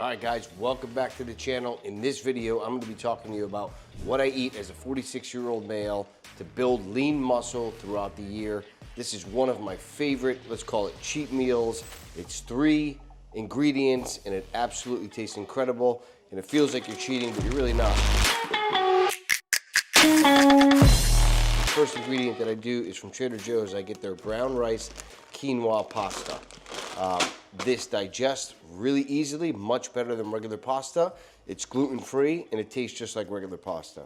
All right, guys, welcome back to the channel. In this video, I'm gonna be talking to you about what I eat as a 46-year-old male to build lean muscle throughout the year. This is one of my favorite, let's call it cheat meals. It's 3 ingredients and it absolutely tastes incredible. And it feels like you're cheating, but you're really not. The first ingredient that I do is from Trader Joe's. I get their brown rice quinoa pasta. This digests really easily, much better than regular pasta. It's gluten-free and it tastes just like regular pasta.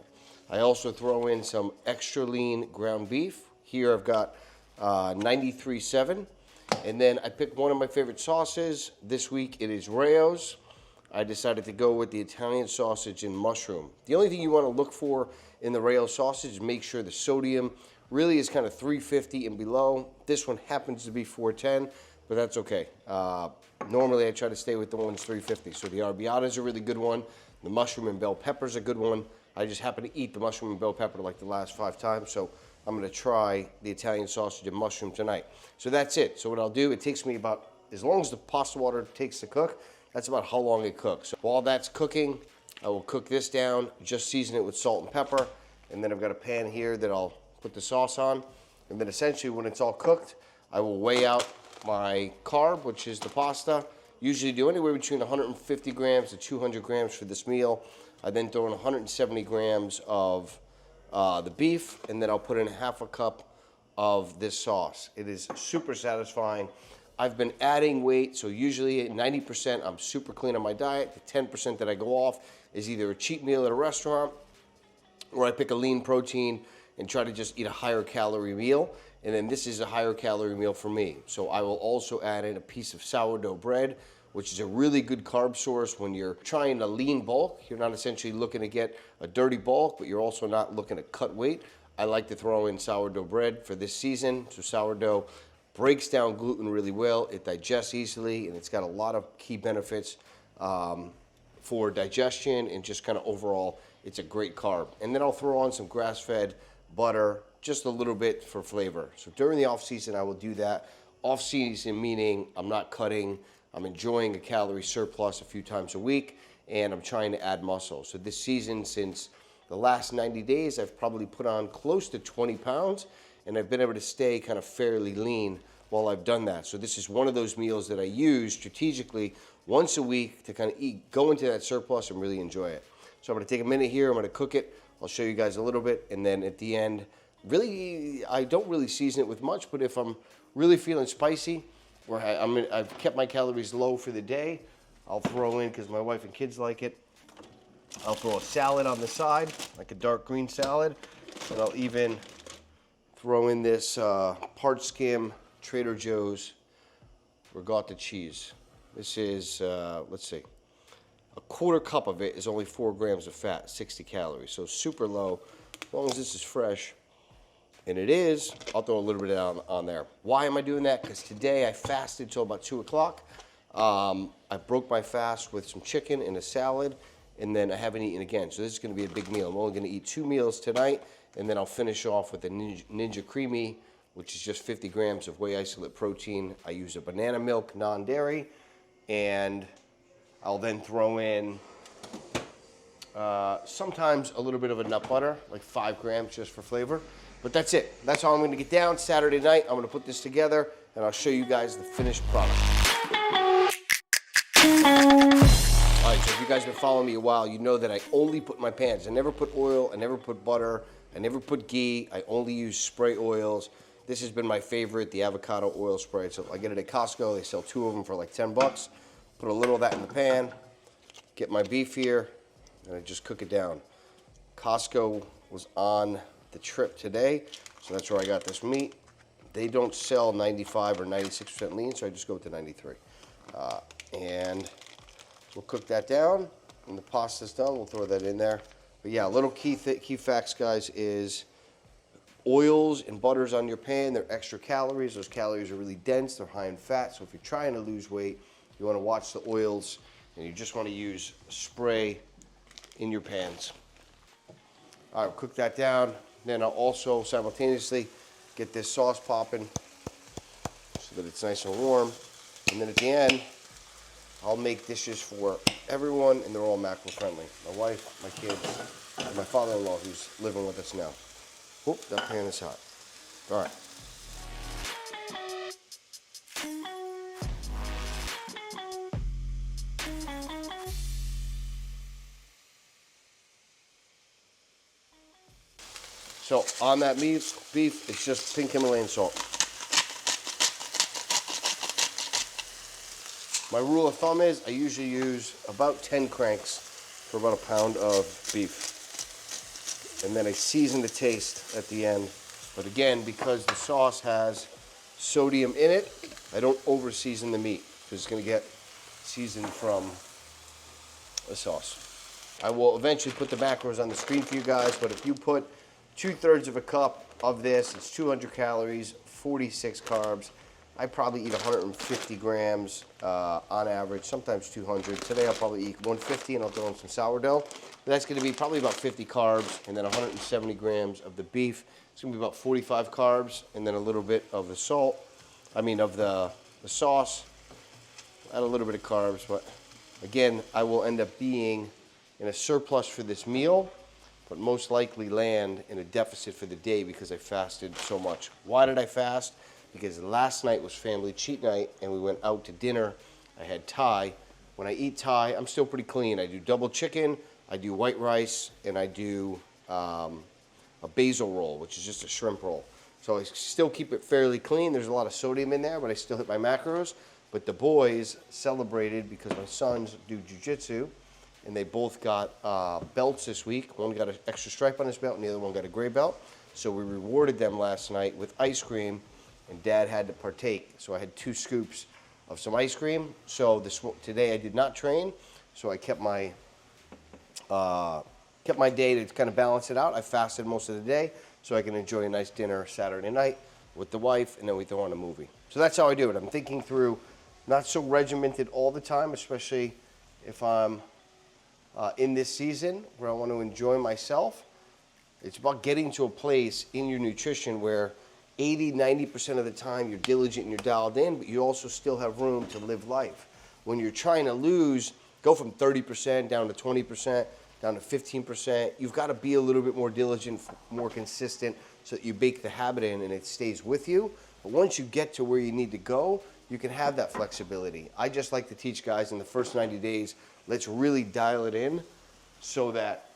I also throw in some extra lean ground beef. Here I've got 93.7. And then I picked one of my favorite sauces. This week it is Rayo's. I decided to go with the Italian sausage and mushroom. The only thing you want to look for in the Rayo sausage is make sure the sodium really is kind of 350 and below. This one happens to be 410, but that's okay. Normally I try to stay with the ones 350. So the arrabbiata is a really good one. The mushroom and bell pepper is a good one. I just happen to eat the mushroom and bell pepper like the last 5 times, so I'm gonna try the Italian sausage and mushroom tonight. So that's it. So what I'll do, it takes me about, as long as the pasta water takes to cook, that's about how long it cooks. So while that's cooking, I will cook this down, just season it with salt and pepper, and then I've got a pan here that I'll put the sauce on. And then essentially when it's all cooked, I will weigh out my carb, which is the pasta. Usually do anywhere between 150 grams to 200 grams for this meal. I then throw in 170 grams of the beef, and then I'll put in half a cup of this sauce. It is super satisfying. I've been adding weight, so usually at 90% I'm super clean on my diet. The 10% that I go off is either a cheat meal at a restaurant, or I pick a lean protein and try to just eat a higher calorie meal. And then this is a higher calorie meal for me. So I will also add in a piece of sourdough bread, which is a really good carb source when you're trying to lean bulk. You're not essentially looking to get a dirty bulk, but you're also not looking to cut weight. I like to throw in sourdough bread for this season. So sourdough breaks down gluten really well. It digests easily, and it's got a lot of key benefits for digestion and just kind of overall, it's a great carb. And then I'll throw on some grass-fed butter, just a little bit for flavor. So during the off season, I will do that. Off season meaning I'm not cutting, I'm enjoying a calorie surplus a few times a week, and I'm trying to add muscle. So this season, since the last 90 days, I've probably put on close to 20 pounds, and I've been able to stay kind of fairly lean while I've done that. So this is one of those meals that I use strategically once a week to kind of go into that surplus and really enjoy it. So I'm gonna take a minute here, I'm gonna cook it. I'll show you guys a little bit, and then at the end, really, I don't really season it with much, but if I'm really feeling spicy, or I've kept my calories low for the day, I'll throw in, because my wife and kids like it, I'll throw a salad on the side, like a dark green salad, and I'll even throw in this part skim Trader Joe's ricotta cheese. This is, let's see, a quarter cup of it is only 4 grams of fat, 60 calories, so super low. As long as this is fresh, and it is, I'll throw a little bit on there. Why am I doing that? Because today I fasted till about 2 o'clock. I broke my fast with some chicken and a salad, and then I haven't eaten again. So this is gonna be a big meal. I'm only gonna eat 2 meals tonight, and then I'll finish off with a Ninja Creamy, which is just 50 grams of whey isolate protein. I use a banana milk, non-dairy, and I'll then throw in sometimes a little bit of a nut butter, like 5 grams just for flavor. But that's it. That's how I'm going to get down. Saturday night, I'm going to put this together, and I'll show you guys the finished product. All right, so if you guys have been following me a while, you know that I only put my pans. I never put oil, I never put butter, I never put ghee. I only use spray oils. This has been my favorite, the avocado oil spray. So I get it at Costco. They sell 2 of them for like 10 bucks. Put a little of that in the pan, get my beef here, and I just cook it down. Costco was on the trip today, so that's where I got this meat. They don't sell 95 or 96% lean, so I just go with the 93. And we'll cook that down. When the pasta's done, we'll throw that in there. But yeah, little key facts, guys, is oils and butters on your pan, they're extra calories. Those calories are really dense, they're high in fat, so if you're trying to lose weight, you want to watch the oils, and you just want to use spray in your pans. All right, cook that down. Then I'll also simultaneously get this sauce popping so that it's nice and warm. And then at the end, I'll make dishes for everyone, and they're all macro friendly. My wife, my kids, and my father-in-law who's living with us now. Whoop, that pan is hot. All right. So on that beef, it's just pink Himalayan salt. My rule of thumb is I usually use about 10 cranks for about a pound of beef. And then I season the taste at the end. But again, because the sauce has sodium in it, I don't over season the meat because it's going to get seasoned from the sauce. I will eventually put the macros on the screen for you guys, but if you put 2/3 of a cup of this, it's 200 calories, 46 carbs. I probably eat 150 grams on average, sometimes 200. Today I'll probably eat 150 and I'll throw in some sourdough. That's going to be probably about 50 carbs and then 170 grams of the beef. It's going to be about 45 carbs and then a little bit of the salt, of the sauce. Add a little bit of carbs, but again, I will end up being in a surplus for this meal, but most likely land in a deficit for the day because I fasted so much. Why did I fast? Because last night was family cheat night and we went out to dinner. I had Thai. When I eat Thai, I'm still pretty clean. I do double chicken, I do white rice, and I do a basil roll, which is just a shrimp roll. So I still keep it fairly clean. There's a lot of sodium in there, but I still hit my macros. But the boys celebrated because my sons do jujitsu, and they both got belts this week. One got an extra stripe on his belt, and the other one got a gray belt. So we rewarded them last night with ice cream, and Dad had to partake. So I had 2 scoops of some ice cream. So today I did not train, so I kept my day to kind of balance it out. I fasted most of the day so I can enjoy a nice dinner Saturday night with the wife, and then we throw on a movie. So that's how I do it. I'm thinking through, not so regimented all the time, especially if I'm in this season where I want to enjoy myself. It's about getting to a place in your nutrition where 80-90% of the time you're diligent and you're dialed in, but you also still have room to live life. When you're trying to go from 30% down to 20%, down to 15%, you've got to be a little bit more diligent, more consistent, so that you bake the habit in and it stays with you. But once you get to where you need to go, you can have that flexibility. I just like to teach guys in the first 90 days, let's really dial it in so that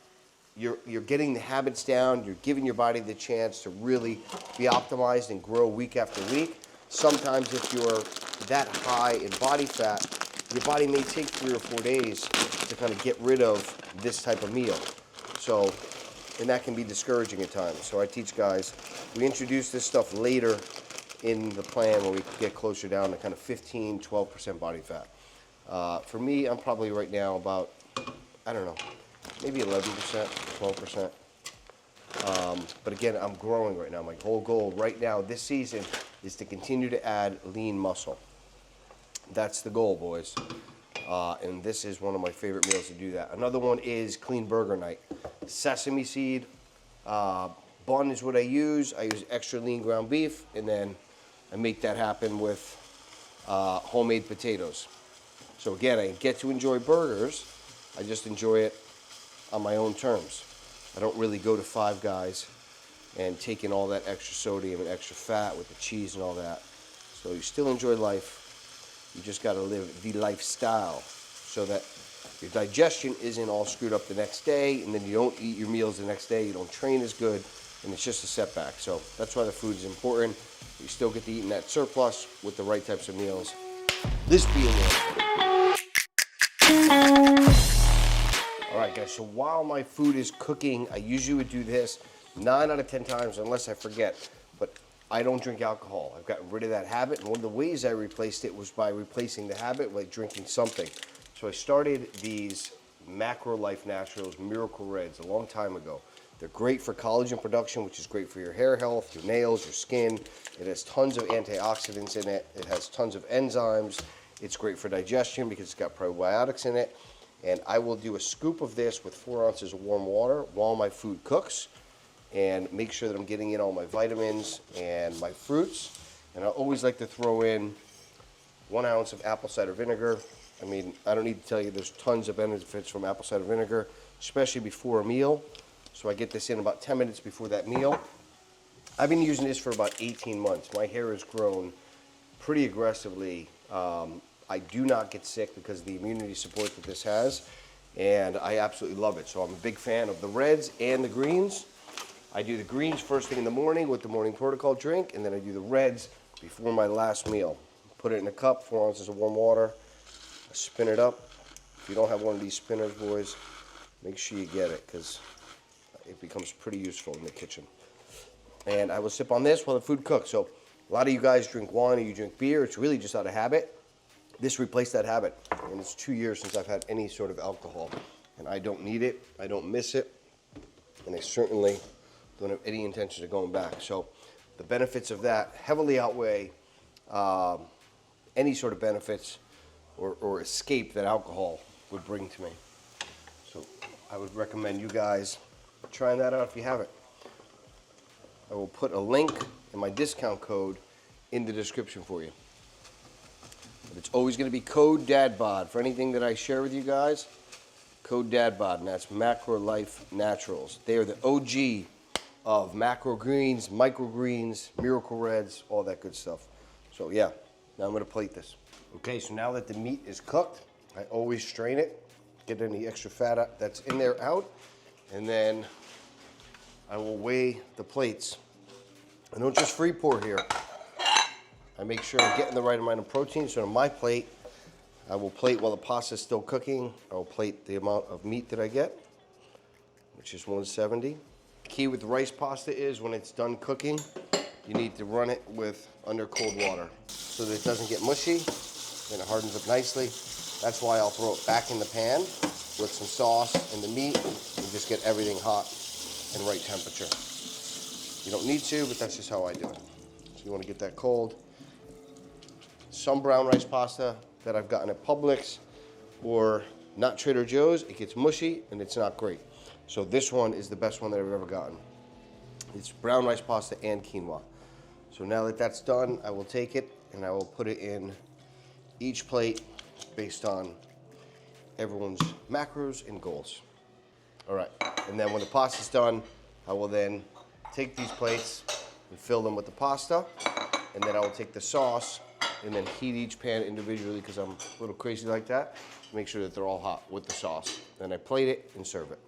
you're getting the habits down, you're giving your body the chance to really be optimized and grow week after week. Sometimes if you're that high in body fat, your body may take 3 or 4 days to kind of get rid of this type of meal. So, and that can be discouraging at times. So I teach guys, we introduce this stuff later in the plan when we get closer down to kind of 15-12% body fat. For me, I'm probably right now about, maybe 11%, 12%. But again, I'm growing right now. My whole goal right now this season is to continue to add lean muscle. That's the goal, boys. And this is one of my favorite meals to do that. Another one is clean burger night. Sesame seed bun is what I use. I use extra lean ground beef, and then I make that happen with homemade potatoes. So again, I get to enjoy burgers. I just enjoy it on my own terms. I don't really go to Five Guys and take in all that extra sodium and extra fat with the cheese and all that. So you still enjoy life. You just got to live the lifestyle so that your digestion isn't all screwed up the next day, and then you don't eat your meals the next day, you don't train as good, and it's just a setback. So that's why the food is important. You still get to eat in that surplus with the right types of meals. This being one. All right, guys, so while my food is cooking, I usually would do this 9 out of 10 times, unless I forget, but I don't drink alcohol. I've gotten rid of that habit, and one of the ways I replaced it was by replacing the habit by drinking something. So I started these Macro Life Naturals Miracle Reds a long time ago. They're great for collagen production, which is great for your hair health, your nails, your skin. It has tons of antioxidants in it. It has tons of enzymes. It's great for digestion because it's got probiotics in it. And I will do a scoop of this with 4 ounces of warm water while my food cooks, and make sure that I'm getting in all my vitamins and my fruits. And I always like to throw in 1 ounce of apple cider vinegar I mean, I don't need to tell you there's tons of benefits from apple cider vinegar, especially before a meal. So I get this in about 10 minutes before that meal. I've been using this for about 18 months. My hair has grown pretty aggressively. I do not get sick because of the immunity support that this has, and I absolutely love it. So I'm a big fan of the reds and the greens. I do the greens first thing in the morning with the morning protocol drink, and then I do the reds before my last meal. Put it in a cup, 4 ounces of warm water, I spin it up. If you don't have one of these spinners, boys, make sure you get it because it becomes pretty useful in the kitchen. And I will sip on this while the food cooks. So a lot of you guys drink wine or you drink beer. It's really just out of habit. This replaced that habit. And it's 2 years since I've had any sort of alcohol. And I don't need it. I don't miss it. And I certainly don't have any intention of going back. So the benefits of that heavily outweigh any sort of benefits or escape that alcohol would bring to me. So I would recommend you guys trying that out if you haven't. I will put a link and my discount code in the description for you. But it's always going to be code DADBOD for anything that I share with you guys. Code DADBOD, and that's Macro Life Naturals. They are the OG of macro greens, microgreens, miracle reds, all that good stuff. So yeah, now I'm going to plate this. Okay, so now that the meat is cooked, I always strain it, get any extra fat that's in there out, and then I will weigh the plates. I don't just free pour here. I make sure I'm getting the right amount of protein. So on my plate, I will plate while the pasta is still cooking. I will plate the amount of meat that I get, which is 170. The key with the rice pasta is when it's done cooking, you need to run it with under cold water so that it doesn't get mushy and it hardens up nicely. That's why I'll throw it back in the pan with some sauce and the meat and just get everything hot and right temperature. You don't need to, but that's just how I do it. So you want to get that cold. Some brown rice pasta that I've gotten at Publix or not Trader Joe's, it gets mushy and it's not great. So this one is the best one that I've ever gotten. It's brown rice pasta and quinoa. So now that that's done, I will take it and I will put it in each plate based on everyone's macros and goals. All right, and then when the pasta's done, I will then take these plates and fill them with the pasta, and then I will take the sauce and then heat each pan individually because I'm a little crazy like that. Make sure that they're all hot with the sauce. Then I plate it and serve it.